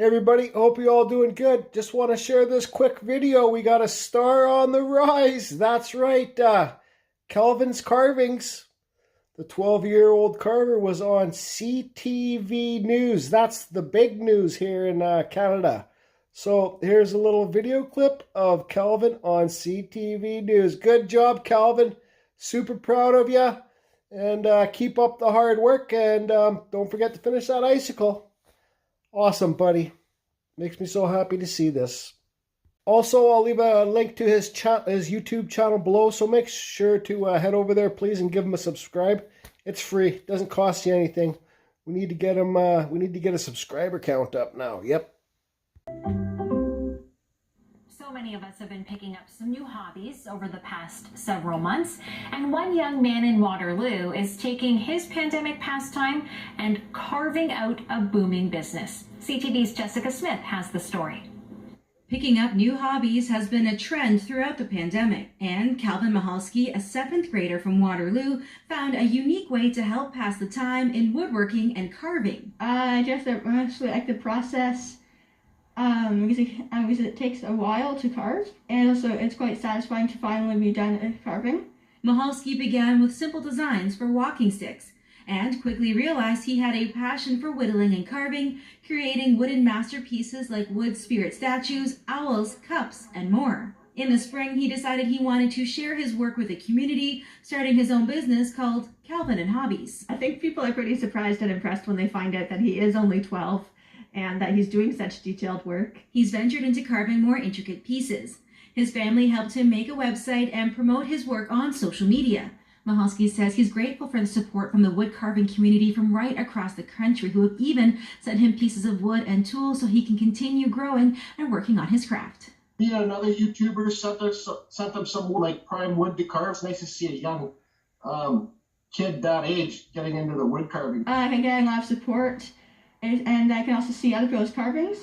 Hey everybody, hope you all doing good. Just want to share this quick video. We got a star on the rise. That's right, Calvin's Carvings. The 12-year-old carver was on CTV News. That's the big news here in Canada. So here's a little video clip of Calvin on CTV News. Good job, Calvin. Super proud of you. And keep up the hard work. And don't forget to finish that icicle. Awesome, buddy. Makes me so happy to see this. Also, I'll leave a link to his YouTube channel below, so make sure to head over there, please, and give him a subscribe. It's free. It doesn't cost you anything. We need to get him. We need to get a subscriber count up now. Yep. So many of us have been picking up some new hobbies over the past several months, and one young man in Waterloo is taking his pandemic pastime and carving out a booming business. CTV's Jessica Smith has the story. Picking up new hobbies has been a trend throughout the pandemic, and Calvin Mahalski, a 7th grader from Waterloo, found a unique way to help pass the time in woodworking and carving. I just mostly like the process because it takes a while to carve, and also it's quite satisfying to finally be done at carving. Mahalski began with simple designs for walking sticks, and quickly realized he had a passion for whittling and carving, creating wooden masterpieces like wood spirit statues, owls, cups, and more. In the spring, he decided he wanted to share his work with the community, starting his own business called Calvin and Hobbies. I think people are pretty surprised and impressed when they find out that he is only 12 and that he's doing such detailed work. He's ventured into carving more intricate pieces. His family helped him make a website and promote his work on social media. Mahalski says he's grateful for the support from the wood carving community from right across the country, who have even sent him pieces of wood and tools so he can continue growing and working on his craft. Me and another YouTuber sent them some like prime wood to carve. It's nice to see a young kid that age getting into the wood carving. I've been getting a lot of support, and I can also see other people's carvings.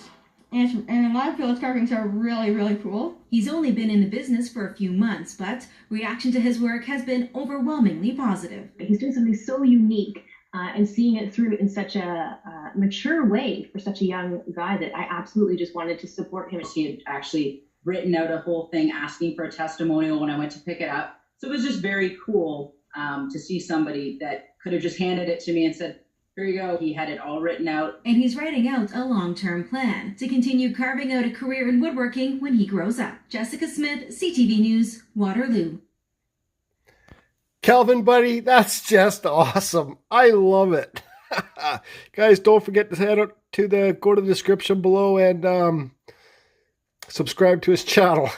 And a lot of people's carvings are really, really cool. He's only been in the business for a few months, but reaction to his work has been overwhelmingly positive. He's doing something so unique and seeing it through in such a mature way for such a young guy that I absolutely just wanted to support him. He had actually written out a whole thing asking for a testimonial when I went to pick it up. So it was just very cool to see somebody that could have just handed it to me and said, here you go. He had it all written out. And he's writing out a long-term plan to continue carving out a career in woodworking when he grows up. Jessica Smith, CTV News, Waterloo. Calvin, buddy, that's just awesome. I love it. Guys, don't forget to go to the description below and subscribe to his channel.